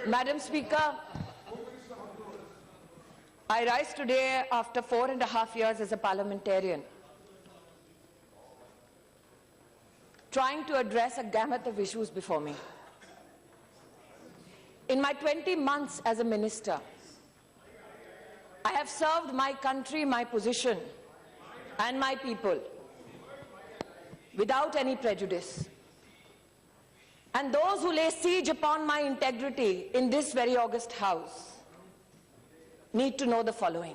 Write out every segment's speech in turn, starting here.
Madam Speaker, I rise today after 4.5 years as a parliamentarian, trying to address a gamut of issues before me. In my 20 months as a minister, I have served my country, my position, and my people without any prejudice. And those who lay siege upon my integrity in this very august house need to know the following.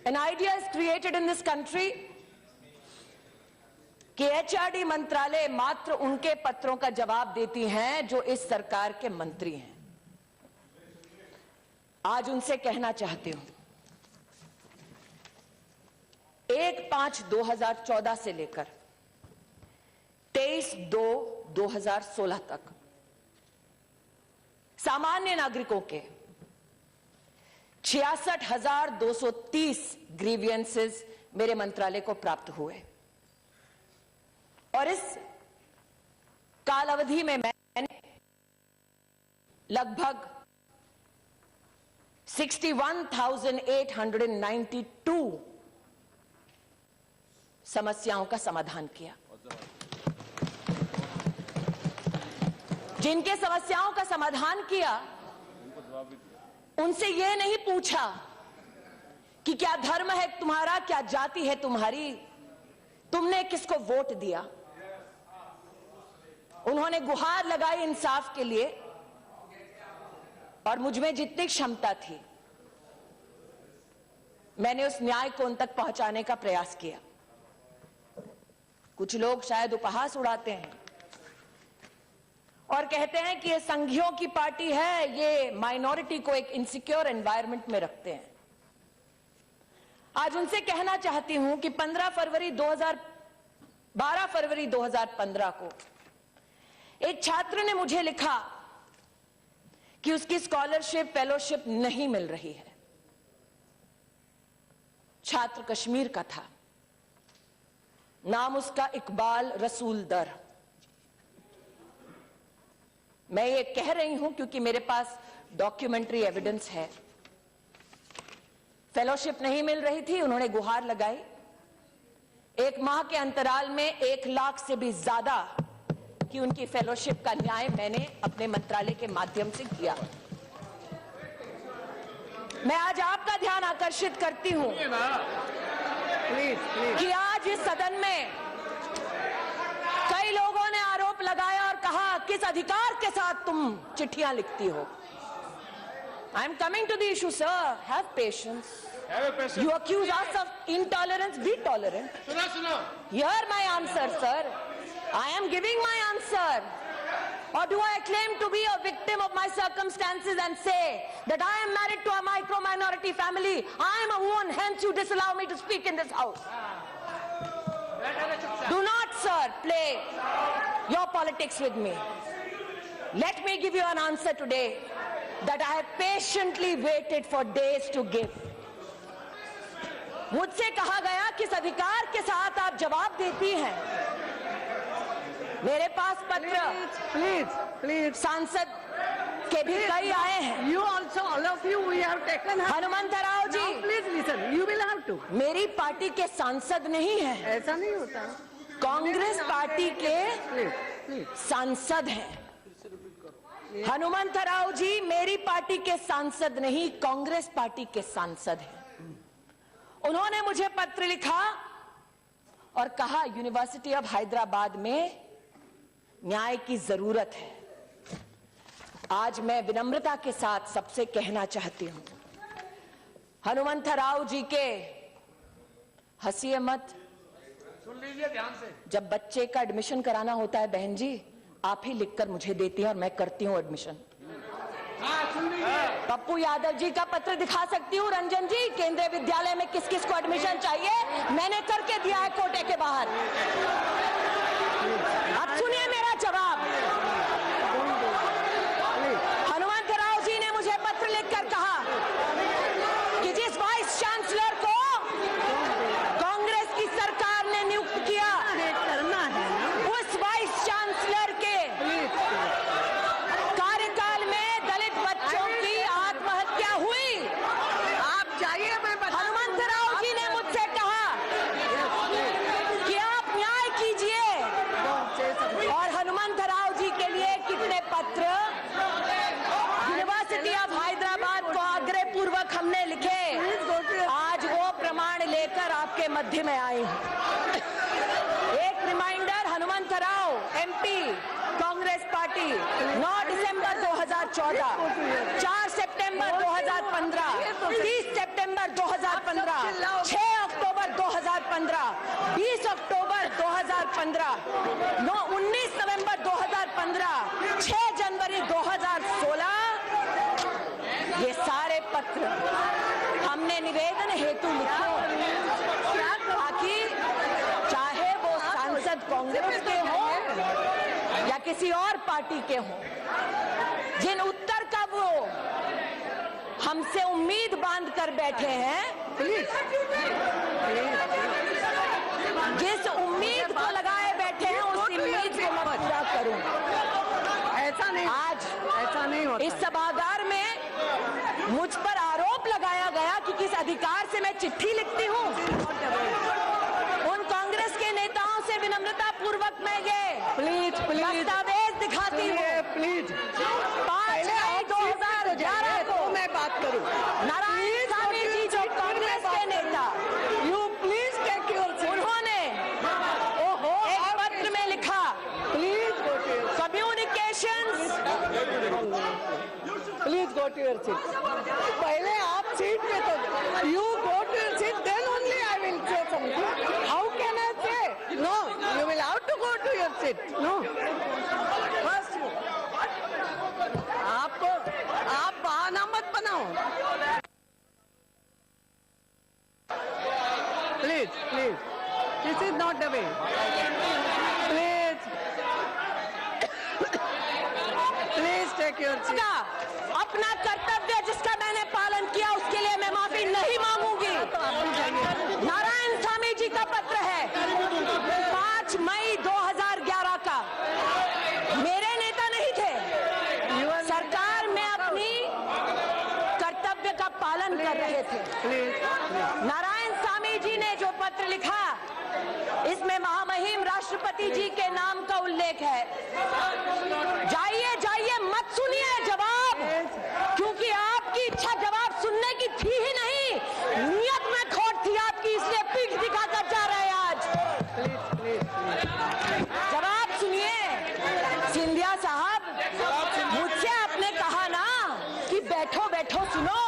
An idea is created in this country कि HRD मंत्रालय मात्र उनके पत्रों का जवाब देती हैं जो इस सरकार के मंत्री हैं। आज उनसे कहना चाहती हूं, 1/5/2014 से लेकर 23/2/2016 तक सामान्य नागरिकों के 66,230 ग्रीवियंसेस मेरे मंत्रालय को प्राप्त हुए और इस कालावधि में मैंने लगभग 61,892 समस्याओं का समाधान किया। जिनके समस्याओं का समाधान किया उनसे यह नहीं पूछा कि क्या धर्म है तुम्हारा, क्या जाति है तुम्हारी, तुमने किसको वोट दिया। उन्होंने गुहार लगाई इंसाफ के लिए और मुझमें जितनी क्षमता थी मैंने उस न्याय को उन तक पहुंचाने का प्रयास किया। कुछ लोग शायद उपहास उड़ाते हैं और कहते हैं कि ये संघियों की पार्टी है, ये माइनॉरिटी को एक इनसिक्योर एनवायरनमेंट में रखते हैं। आज उनसे कहना चाहती हूं कि 12 फरवरी 2015 को एक छात्र ने मुझे लिखा कि उसकी स्कॉलरशिप फेलोशिप नहीं मिल रही है। छात्र कश्मीर का था, नाम उसका इकबाल रसूल दर। मैं ये कह रही हूं क्योंकि मेरे पास डॉक्यूमेंट्री एविडेंस है। फेलोशिप नहीं मिल रही थी, उन्होंने गुहार लगाई। 1 माह के अंतराल में 1 लाख से भी ज्यादा की उनकी फेलोशिप का न्याय मैंने अपने मंत्रालय के माध्यम से किया। मैं आज आपका ध्यान आकर्षित करती हूं कि आज इस सदन में कई लोगों ने आरोप लगाया और कहा किस अधिकार के साथ तुम चिट्ठियां लिखती हो। I am coming to the issue sir, have patience. You accuse us of intolerance, be tolerant. Hear my answer, sir. I am giving my answer. Or do I claim to be a victim of my circumstances and say that I am married to a micro-minority family? I am a woman, hence you disallow me to speak in this house. Do not, sir, play your politics with me. Let me give you an answer today that I have patiently waited for days to give. मुझसे कहा गया किस अधिकार के साथ आप जवाब देती हैं। मेरे पास पत्र प्लीज सांसद के भी कई आए हैं। You also, all of you, we have taken. Hanumantharao ji, please listen. You will have to. मेरी पार्टी के सांसद नहीं है, ऐसा नहीं होता। कांग्रेस पार्टी के सांसद हैं। हनुमंतराव जी मेरी पार्टी के सांसद नहीं, कांग्रेस पार्टी के सांसद हैं। उन्होंने मुझे पत्र लिखा और कहा यूनिवर्सिटी ऑफ हैदराबाद में न्याय की जरूरत है। आज मैं विनम्रता के साथ सबसे कहना चाहती हूं, हनुमंतराव जी के हंसिए मत। सुन लीजिए ध्यान से। जब बच्चे का एडमिशन कराना होता है बहन जी, आप ही लिखकर मुझे देती हैं और मैं करती हूं एडमिशन। पप्पू यादव जी का पत्र दिखा सकती हूँ, रंजन जी, केंद्रीय विद्यालय में किस किस को एडमिशन चाहिए मैंने करके दिया है कोटे के बाहर। अब सुनिए मेरा जवाब। हनुमंतराव जी ने मुझे पत्र लिखकर कहा कि जिस वाइस चांसलर को कांग्रेस की सरकार ने नियुक्त किया उस वाइस चांसलर के पत्र यूनिवर्सिटी ऑफ हैदराबाद को आग्रह पूर्वक हमने लिखे, आज वो प्रमाण लेकर आपके मध्य में आई हूं। एक reminder, Hanumantharao MP Congress party, 9 दिसंबर 2014, 4 सितंबर 2015, 30 सितंबर 2015, 6 अक्टूबर 2015, 20 अक्टूबर 2015, 19 नवंबर 2015, 6 जनवरी 2016, ये सारे पत्र हमने निवेदन हेतु लिखे ताकि चाहे वो सांसद कांग्रेस के हों या किसी और पार्टी के हों, जिन उत्तर का वो हमसे उम्मीद बांध कर बैठे हैं, जिस उम्मीद को लगाए बैठे हैं उस उम्मीद को मैं पूरा करूं। ऐसा नहीं, आज ऐसा नहीं होता। इस सभागार में मुझ पर आरोप लगाया गया कि किस अधिकार से मैं चिट्ठी लिखती हूं। उन कांग्रेस के नेताओं से विनम्रता पूर्वक मैं ये दस्तावेज दिखाती हूँ। प्लीज 5 मई 2011 को मैं बात करूं। नारायण स्वामी जी जो कांग्रेस के नेता, यू प्लीज टेक योर, उन्होंने एक पत्र में लिखा, please go to your, communications, please go to your seat. पहले आप सीट पे तो you go to your seat, then only I will say something. How can I say no, you will have to go to your seat. No, first आप बहाना मत बनाओ। Please please, this is not the way. Please please take your seat. अपना कर्तव्य जिसका मैंने पालन किया उसके लिए मैं माफी नहीं मांगूंगी। नारायण स्वामी जी का पत्र है 5 मई 2011 का, मेरे नेता नहीं थे। सरकार में अपनी कर्तव्य का पालन कर रहे थे। नारायण स्वामी जी ने जो पत्र लिखा, इसमें महामहिम राष्ट्रपति जी के नाम का उल्लेख है। जाइए जाइए, मत सुनिए जवाब, क्योंकि आपकी इच्छा जवाब सुनने की थी ही नहीं, नियत में खोट थी आपकी, इसलिए पीठ दिखाकर जा रहे हैं आज। जवाब सुनिए। सिंधिया साहब, मुझसे आपने कहा ना कि बैठो बैठो सुनो,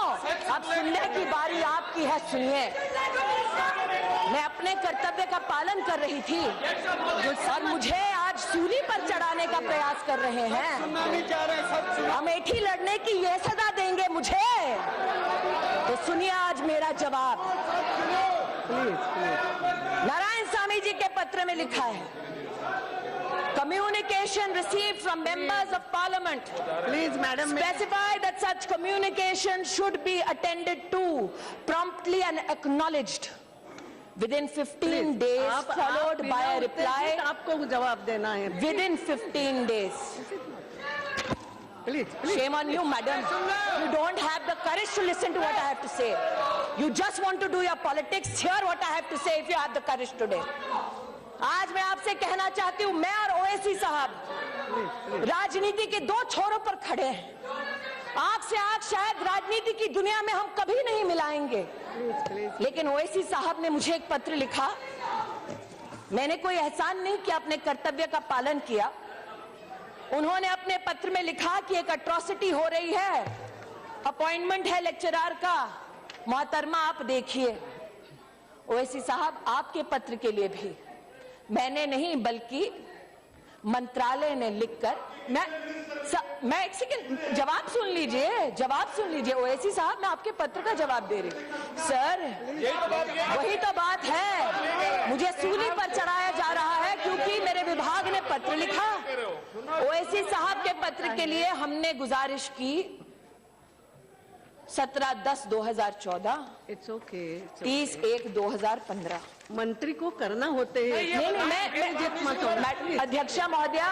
अब सुनने की बारी आपकी है, सुनिए। मैं अपने कर्तव्य का पालन कर रही थी और मुझे आज सूली पर चढ़ाने का प्रयास कर रहे हैं। अमेठी लड़ने की ये सजा देंगे मुझे, तो सुनिए आज मेरा जवाब। नारायण स्वामी जी के पत्र में लिखा है, communication received from members of parliament, please madam, specify that such communication should be attended to promptly and acknowledged within 15 days, followed by a reply आपको जवाब देना है। within 15 days. Please Shame on you, madam. You don't have the courage to listen to what I have to say. You just want to do your politics. Hear what I have to say if you have the courage today. आज मैं आपसे कहना चाहती हूं, मैं और ओवैसी साहब राजनीति के 2 छोरों पर खड़े हैं। आंख से आंख शायद राजनीति की दुनिया में हम कभी नहीं मिलाएंगे, लेकिन ओवैसी साहब ने मुझे एक पत्र लिखा। मैंने कोई एहसान नहीं किया, अपने कर्तव्य का पालन किया। उन्होंने अपने पत्र में लिखा कि एक अट्रॉसिटी हो रही है, अपॉइंटमेंट है लेक्चरर का, मोहतरमा आप देखिए। ओवैसी साहब, आपके पत्र के लिए भी मैंने नहीं बल्कि मंत्रालय ने लिखकर, मैं एक सेकंड, जवाब सुन लीजिए, जवाब सुन लीजिए। ओवैसी साहब, मैं आपके पत्र का जवाब दे रही हूं। सर, वही तो बात है, मुझे सूली पर चढ़ाया जा रहा है क्योंकि मेरे विभाग ने पत्र लिखा। ओवैसी साहब के पत्र के लिए हमने गुजारिश की 17/10/2014, इट्स ओके, 30/1/2015। मंत्री को करना होते हैं। नहीं, अध्यक्षा महोदया,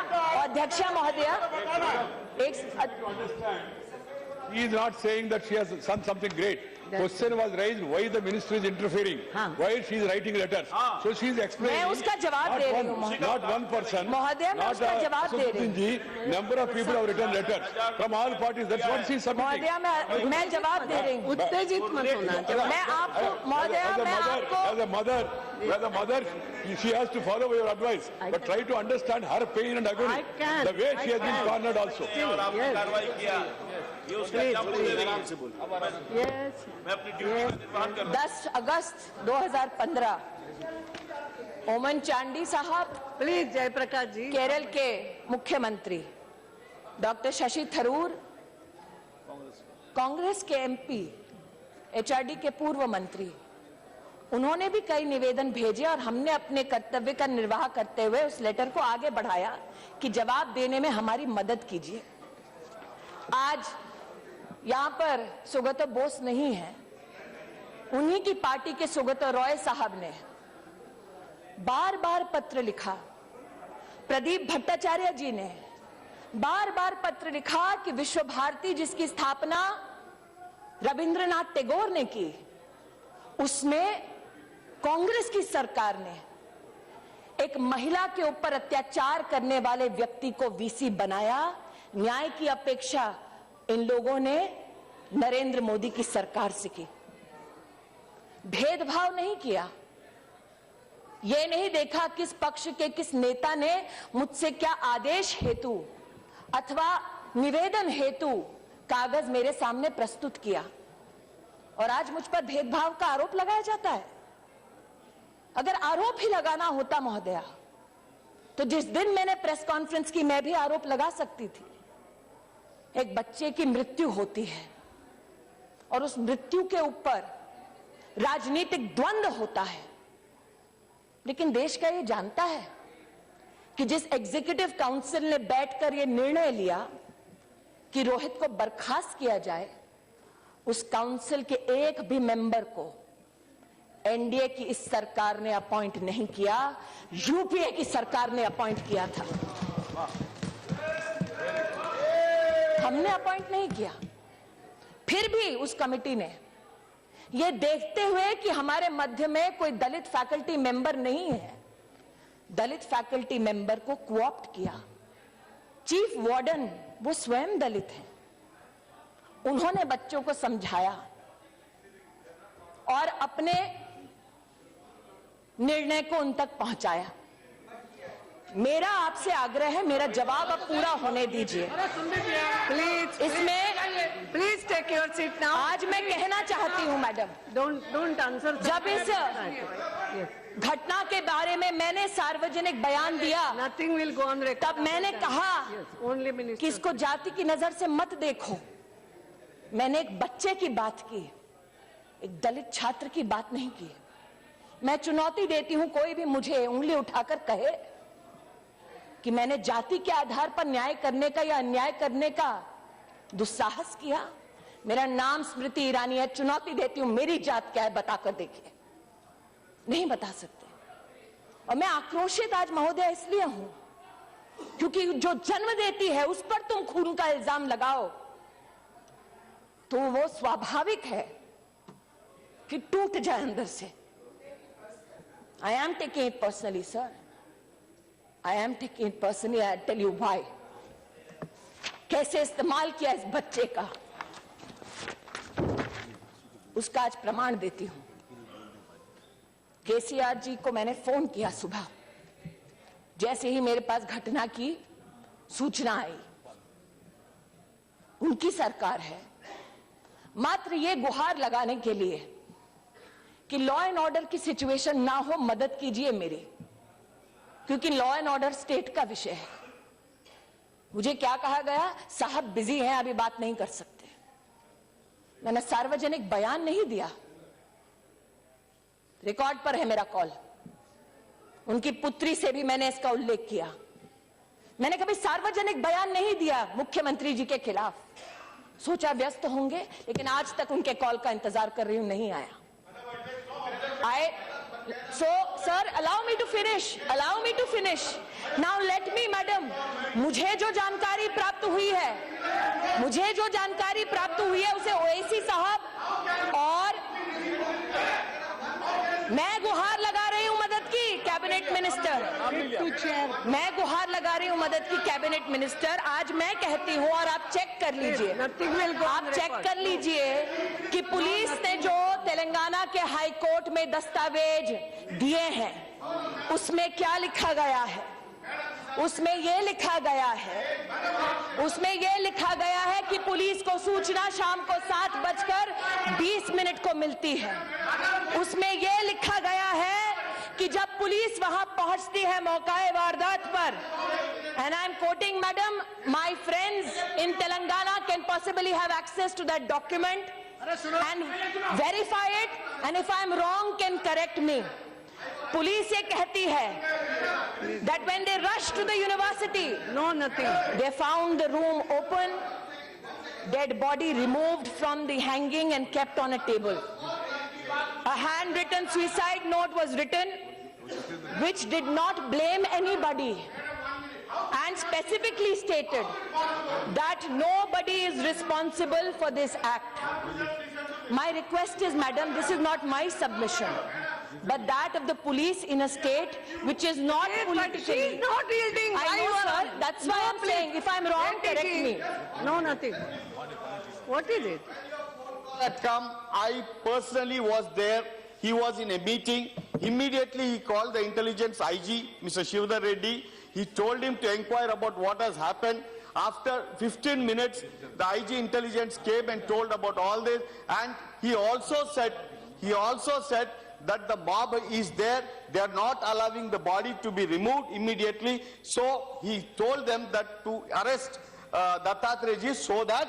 He is not saying that she has done something great. question was raised, why the minister is interfering, why she is writing letters. So she is explaining. मैं उसका जवाब दे रही हूँ, Not one person. महोदय, मैं उसका जवाब दे रही हूँ। Asatudin ji, number of people have written letters from all parties. That's what she is submitting. महोदय, मैं जवाब दे रही हूँ। उत्तेजित मत होना। मैं आपको महोदय, मैं आपको As a mother, she has to follow your advice, but try to understand her pain and agony. I can. The way she has been cornered also. Yes. 10 अगस्त 2015 ओमन चांडी साहब, Please, Jayaprakash ji. केरल के मुख्यमंत्री डॉक्टर शशि थरूर, कांग्रेस के MP, HRD के पूर्व मंत्री, उन्होंने भी कई निवेदन भेजे और हमने अपने कर्तव्य का निर्वाह करते हुए उस लेटर को आगे बढ़ाया कि जवाब देने में हमारी मदद कीजिए। आज यहां पर सुगतो बोस नहीं है, उन्हीं की पार्टी के सुगतो रॉय साहब ने बार बार पत्र लिखा, प्रदीप भट्टाचार्य जी ने बार बार पत्र लिखा कि विश्व भारती जिसकी स्थापना रविंद्रनाथ टैगोर ने की, उसमें कांग्रेस की सरकार ने एक महिला के ऊपर अत्याचार करने वाले व्यक्ति को वीसी बनाया। न्याय की अपेक्षा इन लोगों ने नरेंद्र मोदी की सरकार से की। भेदभाव नहीं किया, ये नहीं देखा किस पक्ष के किस नेता ने मुझसे क्या आदेश हेतु अथवा निवेदन हेतु कागज मेरे सामने प्रस्तुत किया, और आज मुझ पर भेदभाव का आरोप लगाया जाता है। अगर आरोप ही लगाना होता महोदया, तो जिस दिन मैंने प्रेस कॉन्फ्रेंस की मैं भी आरोप लगा सकती थी। एक बच्चे की मृत्यु होती है और उस मृत्यु के ऊपर राजनीतिक द्वंद्व होता है, लेकिन देश का ये जानता है कि जिस एग्जीक्यूटिव काउंसिल ने बैठकर ये निर्णय लिया कि रोहित को बर्खास्त किया जाए, उस काउंसिल के एक भी मेंबर को एनडीए की इस सरकार ने अपॉइंट नहीं किया, यूपीए की सरकार ने अपॉइंट किया था। हमने अपॉइंट नहीं किया। फिर भी उस कमेटी ने यह देखते हुए कि हमारे मध्य में कोई दलित फैकल्टी मेंबर नहीं है, दलित फैकल्टी मेंबर को कोऑप्ट किया। चीफ वार्डन वो स्वयं दलित हैं, उन्होंने बच्चों को समझाया और अपने निर्णय को उन तक पहुंचाया। मेरा आपसे आग्रह है, मेरा जवाब अब पूरा होने दीजिए। Please, इसमें please take your seat now. आज मैं कहना चाहती हूं मैडम, Don't answer. जब इस Yes. घटना के बारे में मैंने सार्वजनिक बयान दिया, Nothing will go on record. तब मैंने कहा Yes, only कि minister. इसको जाति की नजर से मत देखो। मैंने एक बच्चे की बात की, एक दलित छात्र की बात नहीं की। मैं चुनौती देती हूं, कोई भी मुझे उंगली उठाकर कहे कि मैंने जाति के आधार पर न्याय करने का या अन्याय करने का दुस्साहस किया। मेरा नाम स्मृति ईरानी है, चुनौती देती हूं, मेरी जात क्या है बताकर देखिए। नहीं बता सकते। और मैं आक्रोशित आज महोदय इसलिए हूं क्योंकि जो जन्म देती है उस पर तुम खून का इल्जाम लगाओ तो वो स्वाभाविक है कि टूट जाए अंदर से। I am taking it personally, sir. I am taking it personally. I tell you why. कैसे इस्तेमाल किया इस बच्चे का, उसका आज प्रमाण देती हूं। केसीआर जी को मैंने फोन किया सुबह, जैसे ही मेरे पास घटना की सूचना आई। उनकी सरकार है, मात्र ये गुहार लगाने के लिए कि लॉ एंड ऑर्डर की सिचुएशन ना हो, मदद कीजिए मेरी, क्योंकि लॉ एंड ऑर्डर स्टेट का विषय है। मुझे क्या कहा गया, साहब बिजी हैं, अभी बात नहीं कर सकते। मैंने सार्वजनिक बयान नहीं दिया, रिकॉर्ड पर है मेरा कॉल। उनकी पुत्री से भी मैंने इसका उल्लेख किया। मैंने कभी सार्वजनिक बयान नहीं दिया मुख्यमंत्री जी के खिलाफ, सोचा व्यस्त होंगे, लेकिन आज तक उनके कॉल का इंतजार कर रही हूं, नहीं आया। So, sir, allow me to finish. Allow me to finish. Now let me, madam. मुझे जो जानकारी प्राप्त हुई है, उसे ओएसी साहब और मैं गुहार लगा रही हूं मदद की कैबिनेट मिनिस्टर, मैं गुहार लगा रही हूं मदद की कैबिनेट मिनिस्टर। आज मैं कहती हूं और आप चेक कर लीजिए, आप चेक कर लीजिए कि पुलिस ने जो तेलंगाना के हाई कोर्ट में दस्तावेज दिए हैं उसमें क्या लिखा गया है। उसमें यह लिखा गया है कि पुलिस को सूचना शाम को 7:20 को मिलती है। उसमें यह लिखा गया है कि जब पुलिस वहां पहुंचती है मौकाए वारदात पर, and I am quoting, madam, my friends in Telangana can possibly have access to that document and verify it, and if I am wrong can correct me. Police ये कहती है that when they rushed to the university, they found the room open, dead body removed from the hanging and kept on a table. A handwritten suicide note was written which did not blame anybody and specifically stated that nobody is responsible for this act. My request is, madam, this is not my submission, but that of the police in a state which is not politically. She is not yielding. I know, sir. That's why I'm saying, if I'm wrong, correct me. No, nothing. What is it? Had come, I personally was there. He was in a meeting. Immediately he called the intelligence IG, Mr. Shivdar Reddy. He told him to inquire about what has happened. After 15 minutes, the IG intelligence came and told about all this. And he also said that the mob is there. They are not allowing the body to be removed immediately. So he told them that to arrest Dattatreya so that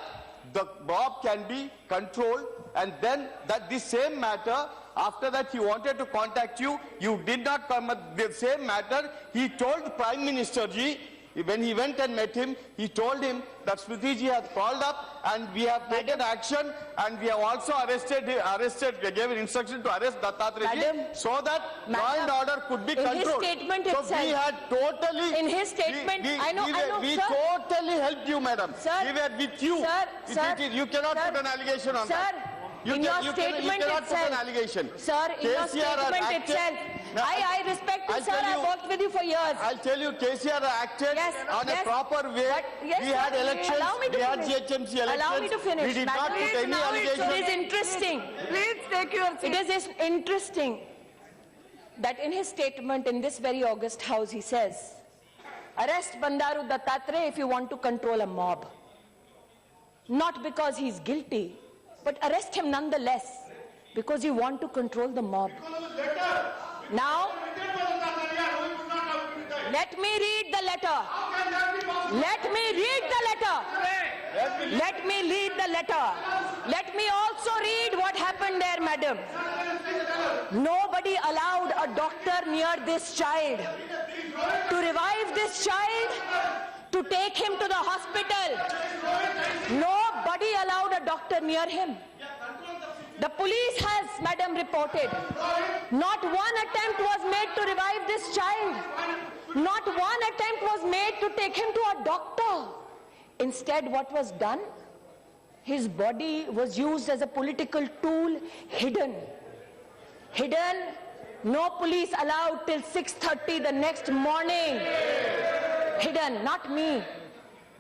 the mob can be controlled, and then that this same matter, after that he wanted to contact you, you did not come at the same matter. He told Prime Minister ji, when he went and met him, he told him that Smriti ji has called up and we have taken action, and we have also gave an instruction to arrest Dattatreya ji so that law and order could be controlled. In his statement so itself, we had totally, in his statement, we sir. totally helped you, madam. Sir, we were with you. Sir, You cannot put an allegation on that. In your statement cannot itself, put an allegation. Sir, in your KCR statement acted- itself, No, I respect you, I'll sir. tell I've you- worked with you for years. I'll tell you, KCR acted on a proper way. But yes, We had sir, elections, allow me to we had finish. GHMC elections. Allow me to finish. We did not Madam, put any now it's allegation. It is interesting. Please take your seat. It is interesting that in his statement in this very august house, he says, arrest Bandaru Dattatreya if you want to control a mob. Not because he's guilty, but arrest him nonetheless because you want to control the mob. Now, let me read the letter. Let me read the letter. Let me read the letter. Let me also read what happened there, madam. Nobody allowed a doctor near this child to revive this child, to take him to the hospital. Nobody allowed a doctor near him. The police has, madam, reported, not one attempt was made to revive this child. Not one attempt was made to take him to a doctor. Instead, what was done? His body was used as a political tool, hidden. Hidden, no police allowed till 6:30 the next morning. Hidden, not me.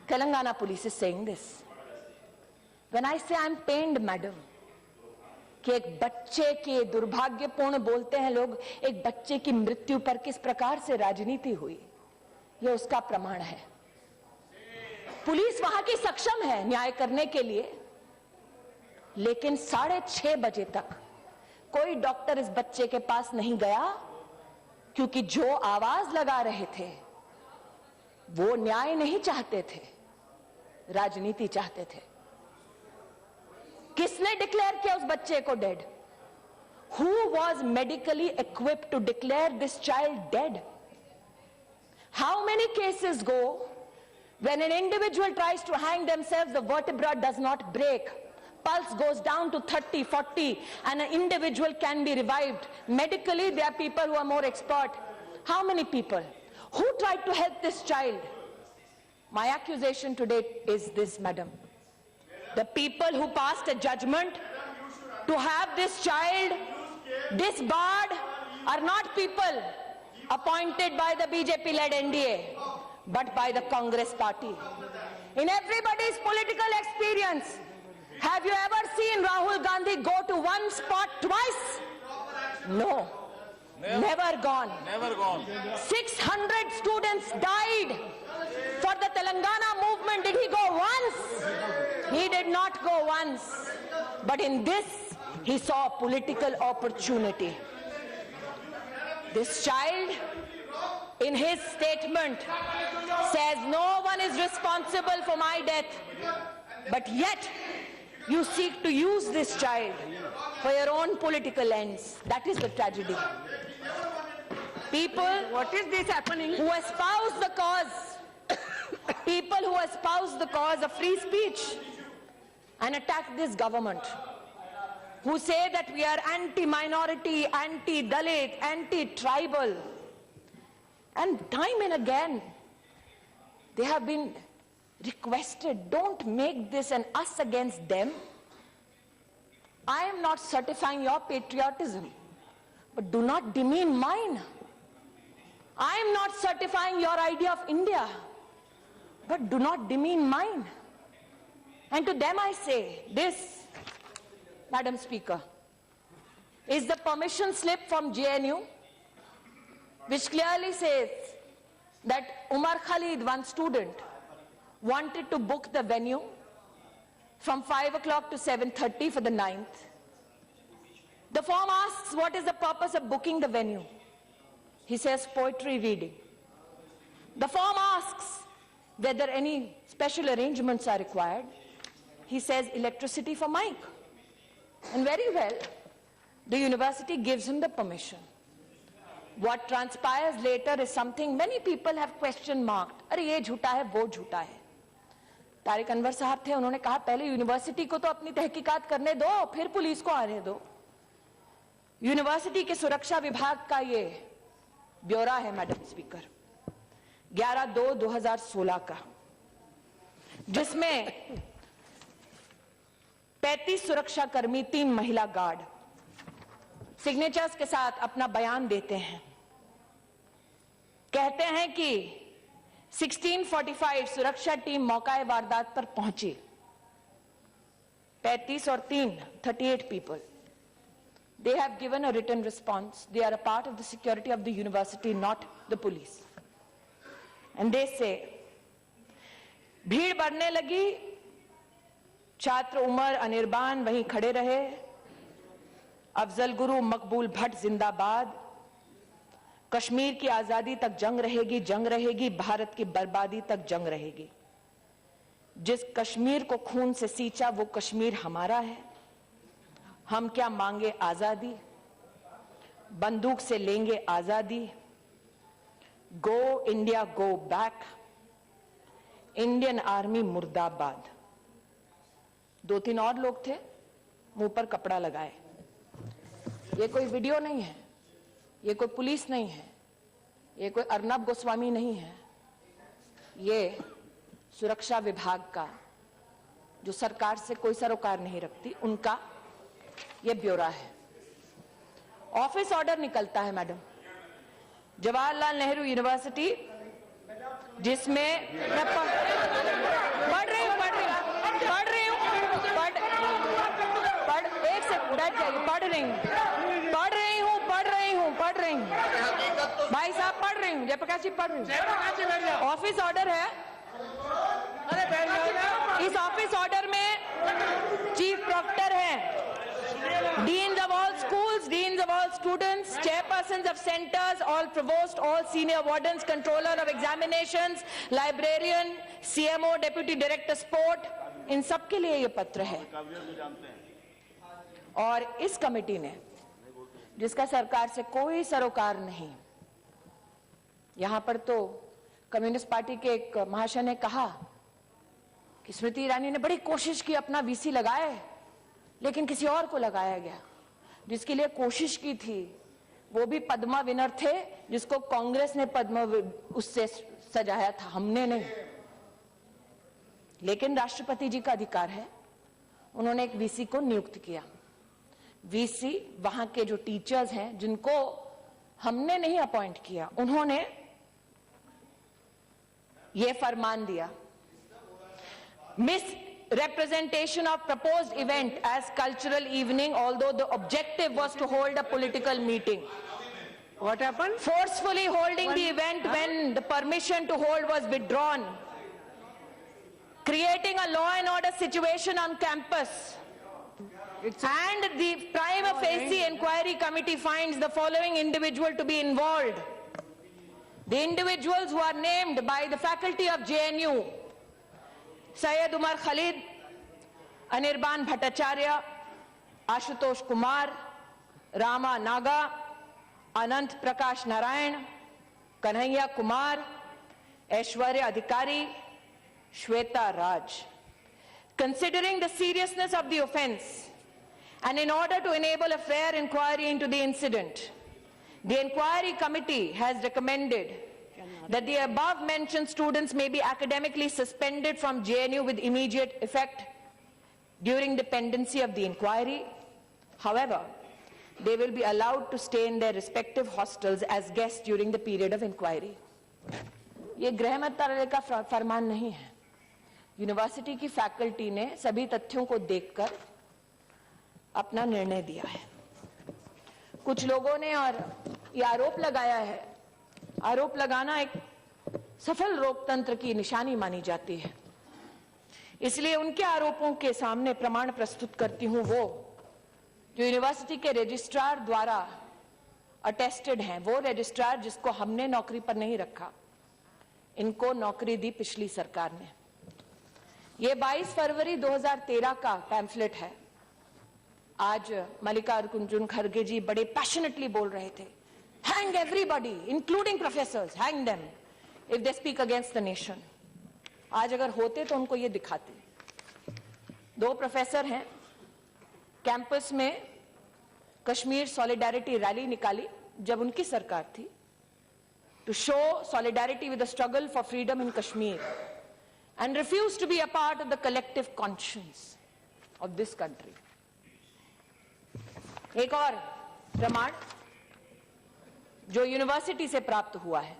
Telangana police is saying this. When I say I'm pained, madam, कि एक बच्चे के दुर्भाग्यपूर्ण बोलते हैं लोग, एक बच्चे की मृत्यु पर किस प्रकार से राजनीति हुई, यह उसका प्रमाण है। पुलिस वहां की सक्षम है न्याय करने के लिए, लेकिन 6:30 बजे तक कोई डॉक्टर इस बच्चे के पास नहीं गया, क्योंकि जो आवाज लगा रहे थे वो न्याय नहीं चाहते थे, राजनीति चाहते थे। किसने डिक्लेयर किया उस बच्चे को dead? Who was medically equipped to declare this child dead? How many cases go when an individual tries to hang themselves, the vertebra does not break, pulse goes down to 30, 40, and an individual can be revived? Medically, there are people who are more expert. How many people? Who tried to help this child? My accusation today is this, madam. The people who passed a judgment to have this child disbarred are not people appointed by the BJP-led NDA, but by the Congress party. In everybody's political experience, have you ever seen Rahul Gandhi go to one spot twice? No. Never gone. Never gone. 600 students died for the Telangana movement. Did he go once? He did not go once. But in this, he saw political opportunity. This child, in his statement, says no one is responsible for my death. But yet, you seek to use this child for your own political ends. That is the tragedy. People, What is this happening? who espouse the cause, people who espouse the cause of free speech and attack this government, who say that we are anti-minority, anti-Dalit, anti-tribal, and time and again, they have been requested, don't make this an us against them. I am not certifying your patriotism, but do not demean mine. I am not certifying your idea of India, but do not demean mine. And to them I say, this, Madam Speaker, is the permission slip from JNU, which clearly says that Umar Khalid, one student, wanted to book the venue from 5 o'clock to 7:30 for the 9th. The form asks, what is the purpose of booking the venue? He says, poetry reading. The form asks whether any special arrangements are required. He says, electricity for mic. And very well, the university gives him the permission. What transpires later is something many people have question marked. अरे ये झूठा है, वो झूठा है. तारिक अनवर साहब थे, उन्होंने कहा पहले यूनिवर्सिटी को तो अपनी तहकीकात करने दो, फिर पुलिस को आने दो. यूनिवर्सिटी के सुरक्षा विभाग का ये ब्यौरा है मैडम स्पीकर, 11/2/2016 का, जिसमें 35 सुरक्षा कर्मी, 3 महिला गार्ड सिग्नेचर्स के साथ अपना बयान देते हैं. कहते हैं कि 16:45 सुरक्षा टीम मौका वारदात पर पहुंची. 35 और 3, 38 people. They have given a written response. They are a part of the security of the university, not the police. And they say, भीड़ बढ़ने लगी, छात्र उमर अनिर्बान वहीं खड़े रहे, अफजल गुरु मकबूल भट्ट जिंदाबाद, कश्मीर की आजादी तक जंग रहेगी, जंग रहेगी, भारत की बर्बादी तक जंग रहेगी. जिस कश्मीर को खून से सींचा वो कश्मीर हमारा है. हम क्या मांगे आजादी, बंदूक से लेंगे आजादी. Go India go back, Indian army मुर्दाबाद. 2-3 और लोग थे, मुंह पर कपड़ा लगाए. ये कोई वीडियो नहीं है, ये कोई पुलिस नहीं है, ये कोई अर्नब गोस्वामी नहीं है. ये सुरक्षा विभाग का, जो सरकार से कोई सरोकार नहीं रखती, उनका ये ब्यौरा है. ऑफिस ऑर्डर निकलता है मैडम, जवाहरलाल नेहरू यूनिवर्सिटी, जिसमें मैं पढ़ रही हूं एक सेकंड बैठ जाइए. पढ़ रही हूं भाई साहब, पढ़ रही हूं. जयप्रकाश जी पढ़ रही हूं. ऑफिस ऑर्डर है. इस ऑफिस ऑर्डर में चीफ प्रोक्टर है, deans of all schools, deans of all students, chairpersons of centers, all provost, all senior wardens, controller of examinations, librarian, CMO, deputy director sport, इन सब के लिए ये पत्र है. और इस कमेटी ने, जिसका सरकार से कोई सरोकार नहीं, यहां पर तो कम्युनिस्ट पार्टी के एक महाशय ने कहा कि स्मृति ईरानी ने बड़ी कोशिश की, अपना वीसी लगाए, लेकिन किसी और को लगाया गया. जिसके लिए कोशिश की थी वो भी पद्मा विनर थे, जिसको कांग्रेस ने पद्मा उससे सजाया था, हमने नहीं. लेकिन राष्ट्रपति जी का अधिकार है, उन्होंने एक वीसी को नियुक्त किया. वीसी वहां के जो टीचर्स हैं, जिनको हमने नहीं अपॉइंट किया, उन्होंने ये फरमान दिया। Misrepresentation of proposed event as cultural evening, although the objective was to hold a political meeting. What happened? Forcefully holding the event when the permission to hold was withdrawn. Creating a law and order situation on campus. And the prima facie inquiry committee finds the following individual to be involved. The individuals who are named by the faculty of JNU: Syed Umar Khalid, Anirban Bhattacharya, Ashutosh Kumar, Rama Naga, Anant Prakash Narayan, Kanhaiya Kumar, Aishwarya Adhikari, Shweta Raj. Considering the seriousness of the offense, and in order to enable a fair inquiry into the incident, the inquiry committee has recommended that the above-mentioned students may be academically suspended from JNU with immediate effect during the pendency of the inquiry. However, they will be allowed to stay in their respective hostels as guests during the period of inquiry. ये गृह मंत्रालय का फरमान नहीं है। University की faculty ने सभी तथ्यों को देखकर अपना निर्णय दिया है। कुछ लोगों ने और ये आरोप लगाया है, आरोप लगाना एक सफल लोकतंत्र की निशानी मानी जाती है, इसलिए उनके आरोपों के सामने प्रमाण प्रस्तुत करती हूं वो जो यूनिवर्सिटी के रजिस्ट्रार द्वारा अटेस्टेड हैं, वो रजिस्ट्रार जिसको हमने नौकरी पर नहीं रखा, इनको नौकरी दी पिछली सरकार ने। ये 22 फरवरी 2013 का पैम्फलेट है। आज मल्लिकार्जुन खड़गे जी बड़े पैशनेटली बोल रहे थे, hang everybody including professors, hang them if they speak against the nation. आज अगर होते तो उनको ये दिखाते। 2 प्रोफेसर हैं, कैंपस में कश्मीर सॉलिडारिटी रैली निकाली जब उनकी सरकार थी, to show solidarity with the struggle for freedom in Kashmir, and refused to be a part of the collective conscience of this country. एक और प्रमाण जो यूनिवर्सिटी से प्राप्त हुआ है,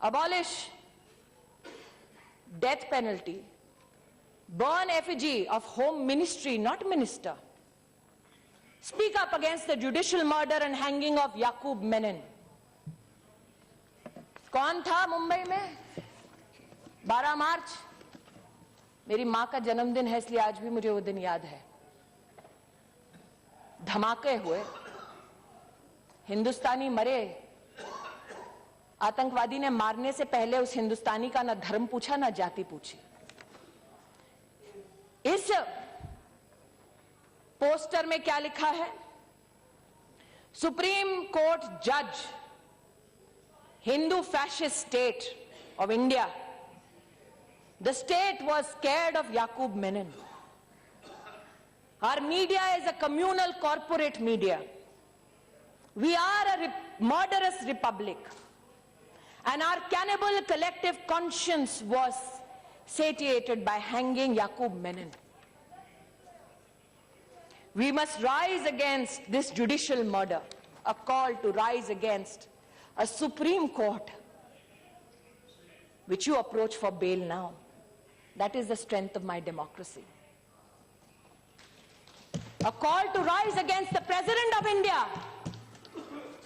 abolish death penalty, burn effigy of home ministry, not minister, speak up against the judicial murder and hanging of Yaqub Menon. कौन था मुंबई में 12 मार्च? मेरी मां का जन्मदिन है, इसलिए आज भी मुझे वो दिन याद है। धमाके हुए, हिंदुस्तानी मरे, आतंकवादी ने मारने से पहले उस हिंदुस्तानी का ना धर्म पूछा ना जाति पूछी। इस पोस्टर में क्या लिखा है? सुप्रीम कोर्ट जज, Hindu fascist state of India. The state was scared of Yaqub Menon. Our media is a communal corporate media. We are a murderous republic. And our cannibal collective conscience was satiated by hanging Yaqub Menon. We must rise against this judicial murder, a call to rise against a Supreme Court which you approach for bail now. That is the strength of my democracy. A call to rise against the President of India,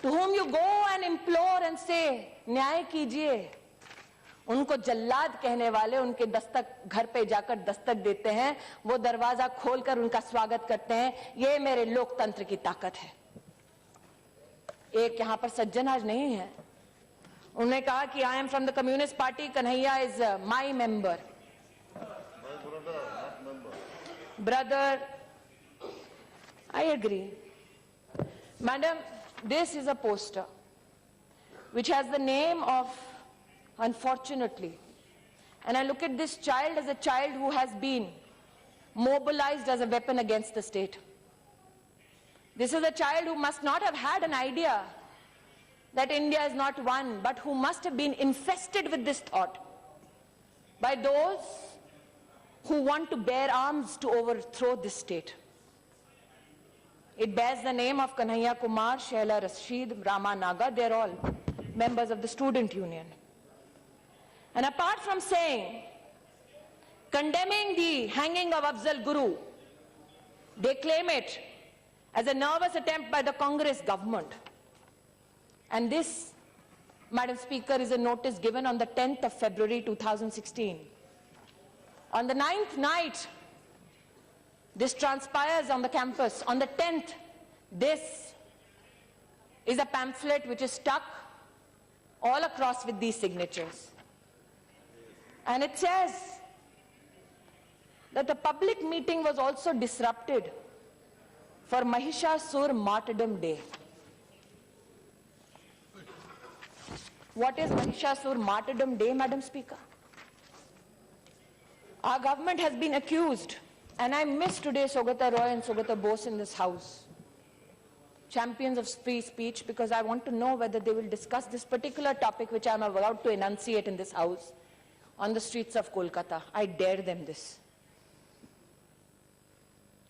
to whom you go and implore and say, न्याय कीजिए। उनको जल्लाद कहने वाले उनके दस्तक घर पे जाकर दस्तक देते हैं, वो दरवाजा खोलकर उनका स्वागत करते हैं। ये मेरे लोकतंत्र की ताकत है। एक यहाँ पर सज्जन आज नहीं है, उन्होंने कहा कि I am from the communist party, Kanhaiya is my member. Brother, I agree. Madam, this is a poster which has the name of, unfortunately, and I look at this child as a child who has been mobilized as a weapon against the state. This is a child who must not have had an idea that India is not one, but who must have been infested with this thought by those who want to bear arms to overthrow this state. It bears the name of Kanhaiya Kumar, Shaila Rashid, Rama Naga. They're all members of the student union. And apart from condemning the hanging of Afzal Guru, they claim it as a nervous attempt by the Congress government. And this, Madam Speaker, is a notice given on the 10th of February 2016. On the 9th night, this transpires on the campus. On the 10th, this is a pamphlet which is stuck all across with these signatures. And it says that the public meeting was also disrupted for Mahishasur Martyrdom Day. What is Mahishasur Martyrdom Day, Madam Speaker? Our government has been accused, and I miss today Saugata Roy and Saugata Bose in this house, champions of free speech, because I want to know whether they will discuss this particular topic which I am about to enunciate in this house on the streets of Kolkata. I dare them this.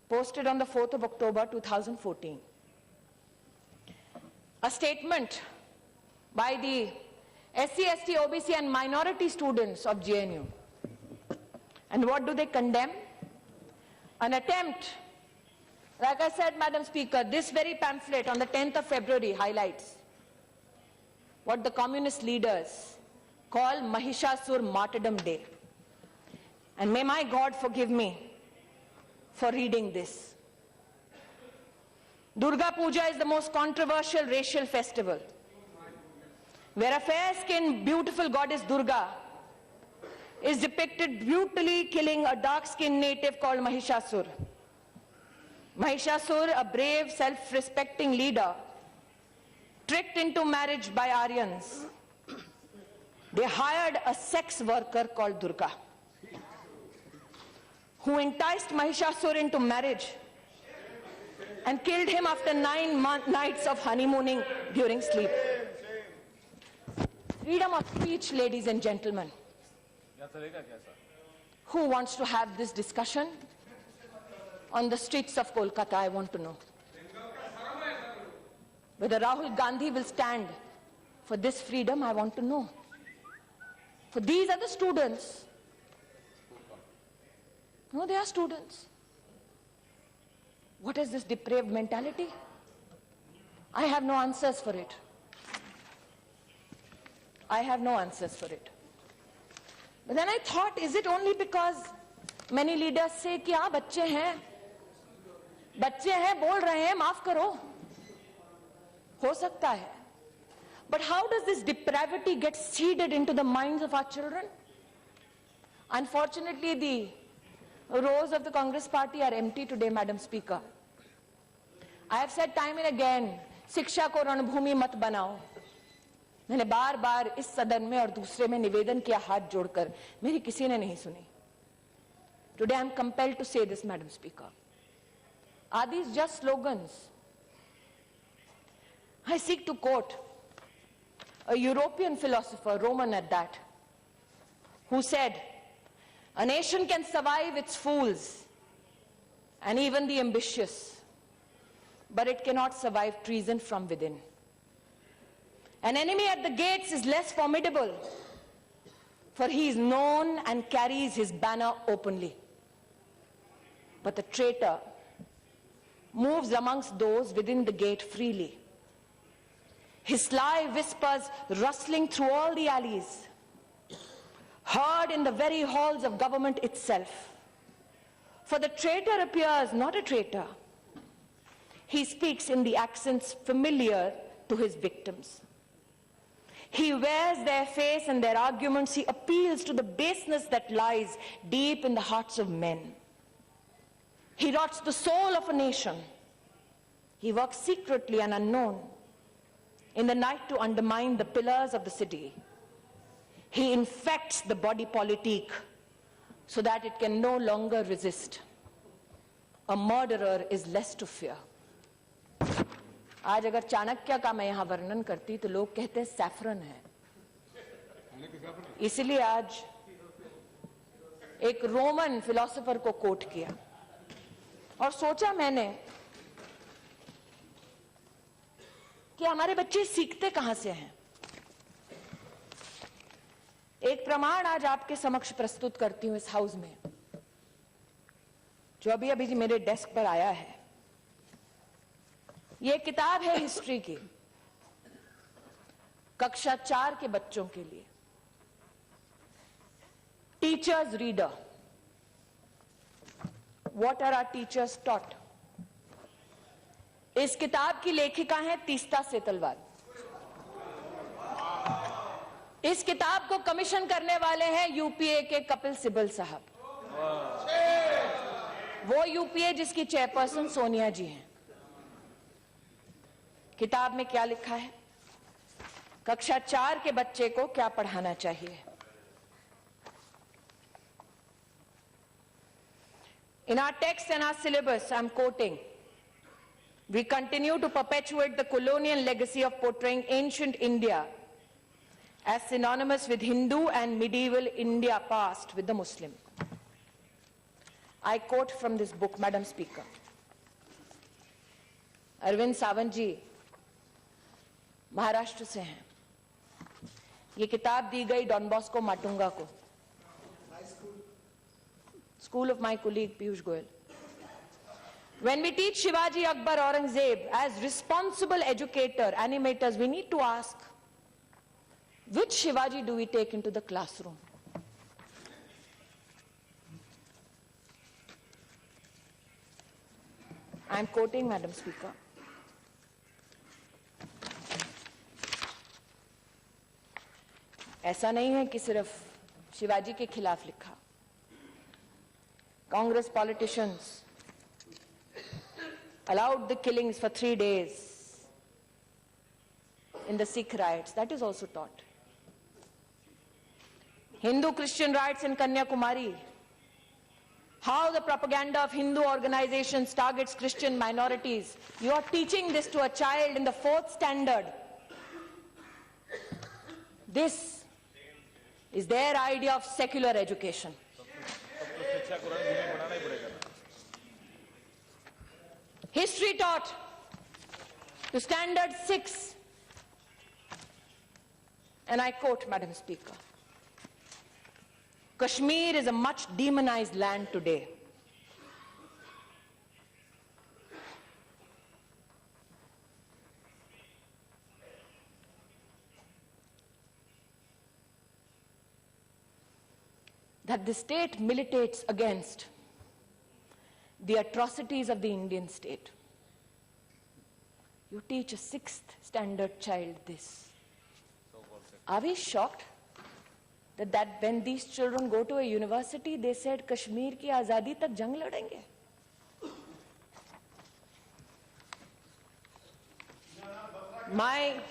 Posted on the 4th of October 2014. A statement by the SC, ST, OBC and minority students of JNU. And what do they condemn? An attempt, like I said, Madam Speaker, this very pamphlet on the 10th of February highlights what the communist leaders call Mahishasur Martyrdom Day. And may my God forgive me for reading this. Durga Puja is the most controversial racial festival, where a fair-skinned, beautiful goddess Durga is depicted brutally killing a dark-skinned native called Mahishasur. Mahishasur, a brave, self-respecting leader, tricked into marriage by Aryans. They hired a sex worker called Durga, who enticed Mahishasur into marriage and killed him after 9 nights of honeymooning during sleep. Freedom of speech, ladies and gentlemen. Who wants to have this discussion on the streets of Kolkata? I want to know. Whether Rahul Gandhi will stand for this freedom, I want to know. For these are the students. No, they are students. What is this depraved mentality? I have no answers for it. I have no answers for it. But then I thought, is it only because many leaders say कि हाँ बच्चे हैं बोल रहे हैं माफ करो, हो सकता है. But how does this depravity get seeded into the minds of our children? Unfortunately, the rows of the Congress party are empty today, Madam Speaker. I have said time and again, शिक्षा को रणभूमि मत बनाओ. मैंने बार बार इस सदन में और दूसरे में निवेदन किया हाथ जोड़कर, मेरी किसी ने नहीं सुनी. Today I am compelled to say this, Madam Speaker. Are these just slogans? I seek to quote a European philosopher, Roman at that, who said, "A nation can survive its fools and even the ambitious, but it cannot survive treason from within. An enemy at the gates is less formidable, for he is known and carries his banner openly. But the traitor moves amongst those within the gate freely. His sly whispers rustling through all the alleys, heard in the very halls of government itself. For the traitor appears not a traitor. He speaks in the accents familiar to his victims. He wears their face and their arguments. He appeals to the baseness that lies deep in the hearts of men. He rots the soul of a nation. He works secretly and unknown in the night to undermine the pillars of the city. He infects the body politic so that it can no longer resist. A murderer is less to fear." आज अगर चाणक्य का मैं यहाँ वर्णन करती तो लोग कहते हैं सैफरन है. इसलिए आज एक रोमन फिलोसोफर को कोट किया और सोचा मैंने कि हमारे बच्चे सीखते कहां से हैं। एक प्रमाण आज आपके समक्ष प्रस्तुत करती हूं इस हाउस में, जो अभी अभी मेरे डेस्क पर आया है। यह किताब है हिस्ट्री की, कक्षा 4 के बच्चों के लिए, teachers reader, what are our teachers taught. इस किताब की लेखिका है तीस्ता सेतलवाल। इस किताब को कमीशन करने वाले हैं यूपीए के कपिल सिब्बल साहब, वो यूपीए जिसकी चेयरपर्सन सोनिया जी हैं। किताब में क्या लिखा है, कक्षा 4 के बच्चे को क्या पढ़ाना चाहिए। In our text and our syllabus, I'm quoting, we continue to perpetuate the colonial legacy of portraying ancient India as synonymous with Hindu and medieval India past with the Muslim. I quote from this book, Madam Speaker. Arvind Sawant जी महाराष्ट्र से हैं। ये किताब दी गई don Bosco Matunga को, school of my colleague Piyush Goyal. When we teach Shivaji, Akbar, Aurangzeb as responsible educator, animators, we need to ask, which Shivaji do we take into the classroom? I am quoting, Madam Speaker. ऐसा नहीं है कि सिर्फ शिवाजी के खिलाफ लिखा। Congress politicians allowed the killings for 3 days in the Sikh riots. That is also taught. Hindu-Christian riots in Kanyakumari. How the propaganda of Hindu organizations targets Christian minorities. You are teaching this to a child in the 4th standard. This is their idea of secular education. History taught to standard 6, and I quote, Madam Speaker, Kashmir is a much demonized land today. That the state militates against the atrocities of the Indian state. You teach a 6th standard child this. Are we shocked that when these children go to a university, they said Kashmir ki azadi tak jang ladenge? My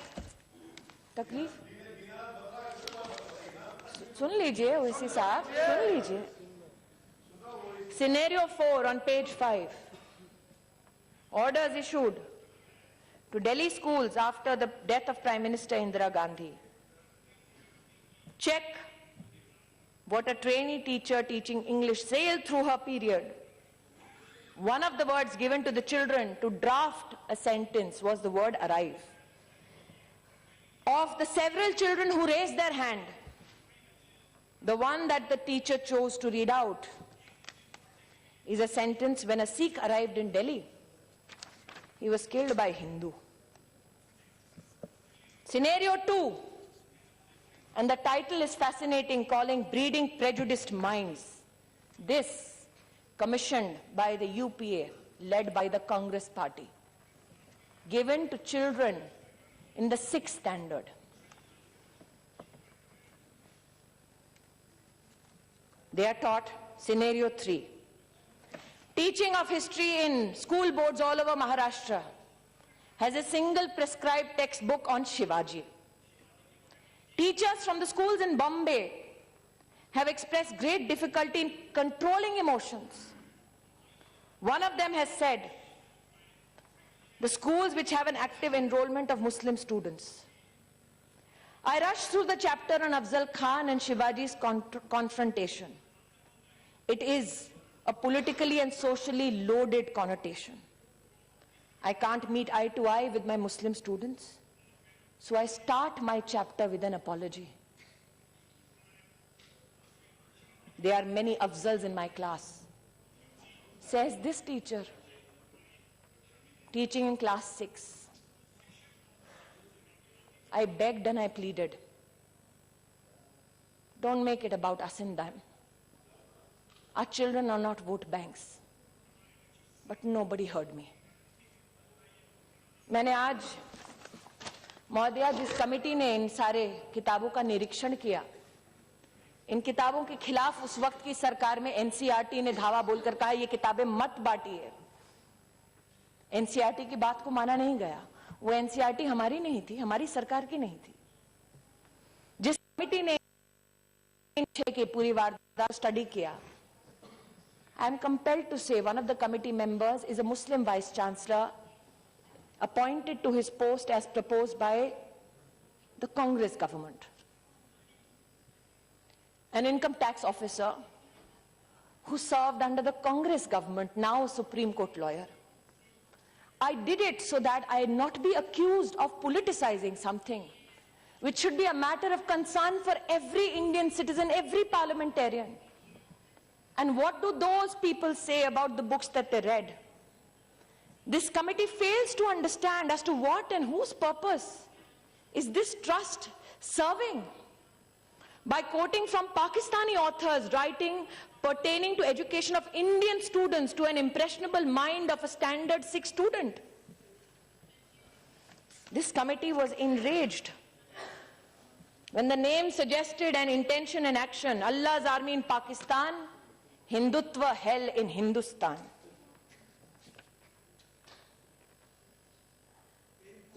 तकलीफ सुन लीजिए ओवैसी साहब, सुन लीजिए। Scenario 4 on page 5. Orders issued to Delhi schools after the death of Prime Minister Indira Gandhi. Check what a trainee teacher teaching English sailed through her period. One of the words given to the children to draft a sentence was the word arrive. Of the several children who raised their hand, the one that the teacher chose to read out is a sentence: when a Sikh arrived in Delhi, he was killed by Hindu. Scenario 2, and the title is fascinating, calling Breeding Prejudiced Minds. This commissioned by the UPA, led by the Congress party, given to children in the 6th standard. They are taught scenario 3. Teaching of history in school boards all over Maharashtra has a single prescribed textbook on Shivaji. Teachers from the schools in Bombay have expressed great difficulty in controlling emotions. One of them has said, the schools which have an active enrollment of Muslim students. I rushed through the chapter on Afzal Khan and Shivaji's confrontation. It is a politically and socially loaded connotation. I can't meet eye to eye with my Muslim students. So I start my chapter with an apology. There are many Afzals in my class. Says this teacher, teaching in class 6. I begged and I pleaded. Don't make it about us and them. Our children are not vote banks. But nobody heard me. मैंने आज महोदया जिस committee ने इन सारे किताबों का निरीक्षण किया, इन किताबों के खिलाफ उस वक्त की सरकार में एनसीईआरटी ने धावा बोलकर कहा ये किताबें मत बांटिए। एनसीईआरटी की बात को माना नहीं गया। वो एनसीईआरटी हमारी नहीं थी, हमारी सरकार की नहीं थी। जिस कमेटी ने की पूरी वारदात स्टडी किया, I am compelled to say one of the committee members is a Muslim vice chancellor appointed to his post as proposed by the Congress government. An income tax officer who served under the Congress government, now a Supreme Court lawyer. I did it so that I not be accused of politicizing something which should be a matter of concern for every Indian citizen, every parliamentarian. And what do those people say about the books that they read? This committee fails to understand as to what and whose purpose is this trust serving. By quoting from Pakistani authors writing pertaining to education of Indian students to an impressionable mind of a standard 6 student. This committee was enraged when the name suggested an intention and action, Allah's army in Pakistan, Hindutva hell in Hindustan.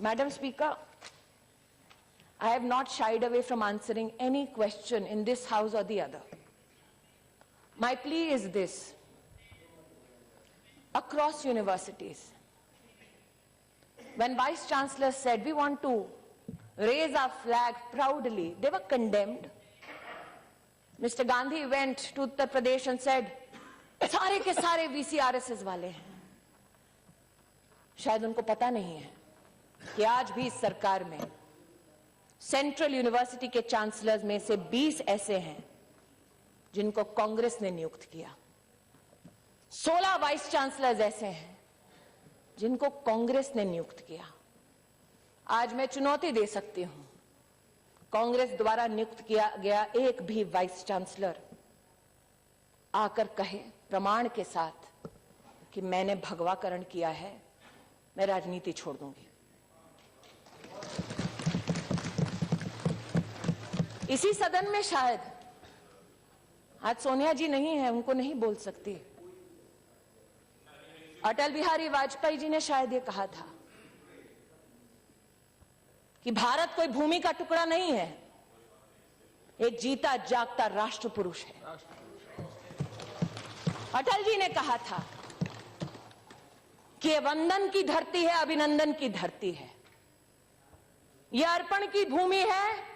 Madam Speaker, I have not shied away from answering any question in this house or the other. My plea is this. Across universities, when Vice Chancellor said we want to raise our flag proudly, they were condemned. Mr. Gandhi went to Uttar Pradesh and said, सारे के सारे VCRSS वाले हैं। शायद उनको पता नहीं है कि आज भी इस सरकार में सेंट्रल यूनिवर्सिटी के चांसलर्स में से 20 ऐसे हैं जिनको कांग्रेस ने नियुक्त किया। 16 वाइस चांसलर्स ऐसे हैं जिनको कांग्रेस ने नियुक्त किया। आज मैं चुनौती दे सकती हूं, कांग्रेस द्वारा नियुक्त किया गया एक भी वाइस चांसलर आकर कहे प्रमाण के साथ कि मैंने भगवाकरण किया है, मैं राजनीति छोड़ दूंगी। इसी सदन में शायद आज सोनिया जी नहीं है, उनको नहीं बोल सकती। अटल बिहारी वाजपेयी जी ने शायद ये कहा था कि भारत कोई भूमि का टुकड़ा नहीं है, एक जीता जागता राष्ट्र पुरुष है। अटल जी ने कहा था कि ये वंदन की धरती है, अभिनंदन की धरती है, ये अर्पण की भूमि है,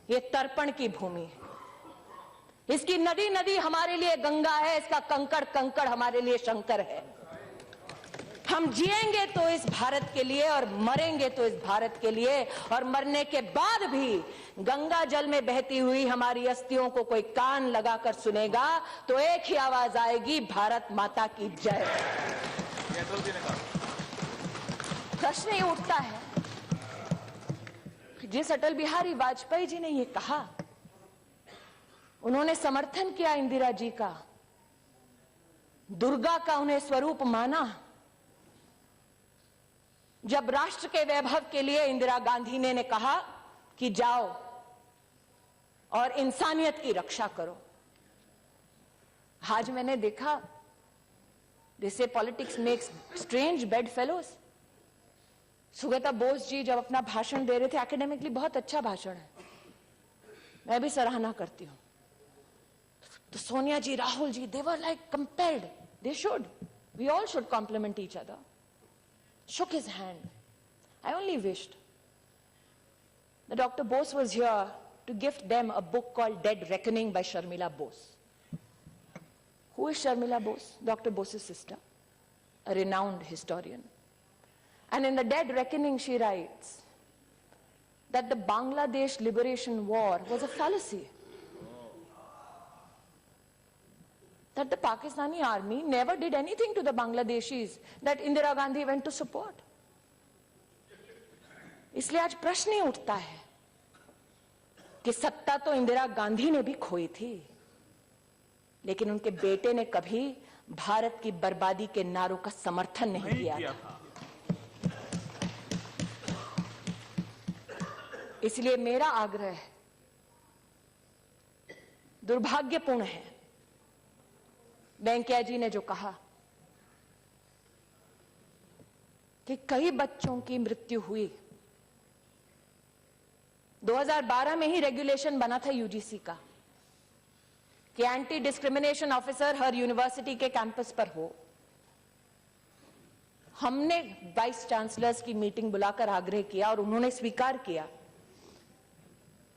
ये तर्पण की भूमि है। इसकी नदी नदी हमारे लिए गंगा है, इसका कंकड़ कंकड़ हमारे लिए शंकर है। हम जिएंगे तो इस भारत के लिए और मरेंगे तो इस भारत के लिए, और मरने के बाद भी गंगा जल में बहती हुई हमारी अस्थियों को कोई कान लगाकर सुनेगा तो एक ही आवाज आएगी, भारत माता की जय। प्रश्न ये उठता है, जिस अटल बिहारी वाजपेयी जी ने ये कहा, उन्होंने समर्थन किया इंदिरा जी का, दुर्गा का उन्हें स्वरूप माना। जब राष्ट्र के वैभव के लिए इंदिरा गांधी ने कहा कि जाओ और इंसानियत की रक्षा करो। आज मैंने देखा, they say politics makes strange bedfellows। Sugata Bose ji जब अपना भाषण दे रहे थे, एकेडमिकली बहुत अच्छा भाषण है, मैं भी सराहना करती हूं, तो सोनिया जी, Rahul ji, they were like compelled, they should, we all should compliment each other, shook his hand. I only wished that Dr. Bose was here to gift them a book called Dead Reckoning by Sharmila Bose. Who is Sharmila Bose? Dr. Bose's sister, a renowned historian. And in the Dead Reckoning, she writes that the Bangladesh Liberation War was a fallacy. That the Pakistani army never did anything to the Bangladeshis that Indira Gandhi went to support. इसलिए आज प्रश्न ही उठता है कि सत्ता तो इंदिरा गांधी ने भी खोई थी, लेकिन उनके बेटे ने कभी भारत की बर्बादी के नारों का समर्थन नहीं किया था। इसलिए मेरा आग्रह है, दुर्भाग्यपूर्ण है वेंकैया जी ने जो कहा कि कई बच्चों की मृत्यु हुई। 2012 में ही रेगुलेशन बना था यूजीसी का कि एंटी डिस्क्रिमिनेशन ऑफिसर हर यूनिवर्सिटी के कैंपस पर हो। हमने वाइस चांसलर्स की मीटिंग बुलाकर आग्रह किया और उन्होंने स्वीकार किया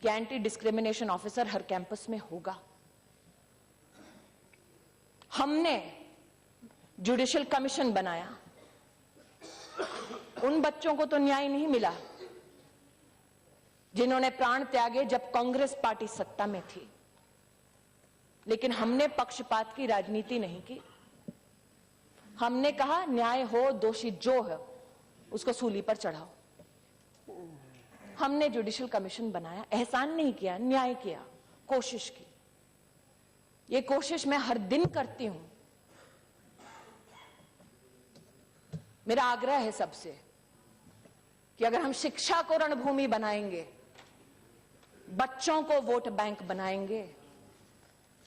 कि एंटी डिस्क्रिमिनेशन ऑफिसर हर कैंपस में होगा। हमने जुडिशियल कमीशन बनाया। उन बच्चों को तो न्याय नहीं मिला जिन्होंने प्राण त्यागे जब कांग्रेस पार्टी सत्ता में थी, लेकिन हमने पक्षपात की राजनीति नहीं की। हमने कहा न्याय हो, दोषी जो है उसको सूली पर चढ़ाओ। हमने जुडिशियल कमीशन बनाया, एहसान नहीं किया, न्याय किया, कोशिश की। ये कोशिश मैं हर दिन करती हूं। मेरा आग्रह है सबसे कि अगर हम शिक्षा को रणभूमि बनाएंगे, बच्चों को वोट बैंक बनाएंगे,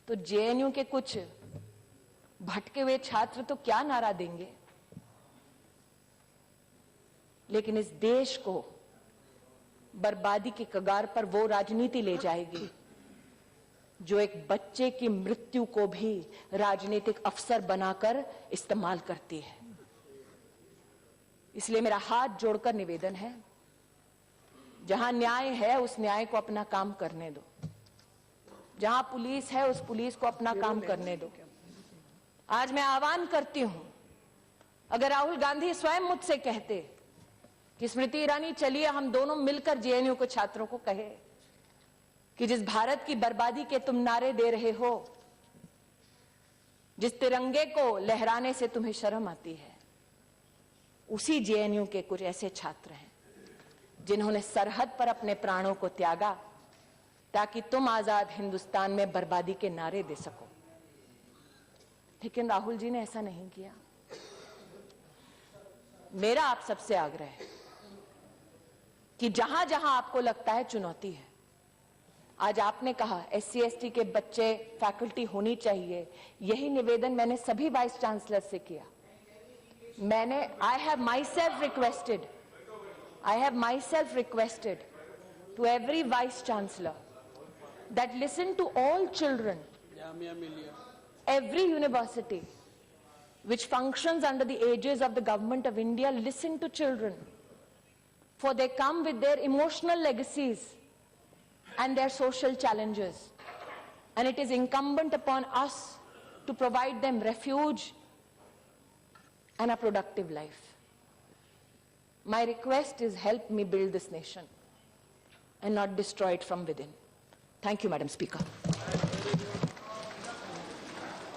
तो जेएनयू के कुछ भटके हुए छात्र तो क्या नारा देंगे, लेकिन इस देश को बर्बादी के कगार पर वो राजनीति ले जाएगी जो एक बच्चे की मृत्यु को भी राजनीतिक अवसर बनाकर इस्तेमाल करती है। इसलिए मेरा हाथ जोड़कर निवेदन है, जहां न्याय है उस न्याय को अपना काम करने दो, जहां पुलिस है उस पुलिस को अपना काम करने दो। आज मैं आह्वान करती हूं, अगर राहुल गांधी स्वयं मुझसे कहते कि स्मृति ईरानी चलिए हम दोनों मिलकर जेएनयू के छात्रों को कहे कि जिस भारत की बर्बादी के तुम नारे दे रहे हो, जिस तिरंगे को लहराने से तुम्हें शर्म आती है, उसी जेएनयू के कुछ ऐसे छात्र हैं जिन्होंने सरहद पर अपने प्राणों को त्यागा ताकि तुम आजाद हिंदुस्तान में बर्बादी के नारे दे सको। लेकिन राहुल जी ने ऐसा नहीं किया। मेरा आप सबसे आग्रह है कि जहां जहां आपको लगता है चुनौती है, आज आपने कहा SC ST के बच्चे फैकल्टी होनी चाहिए, यही निवेदन मैंने सभी वाइस चांसलर से किया। मैंने I have myself requested to every vice chancellor that listen to all children, every university which functions under the aegis of the government of India, listen to children, for they come with their emotional legacies and their social challenges, and it is incumbent upon us to provide them refuge and a productive life. My request is, help me build this nation and not destroy it from within. Thank you, Madam Speaker.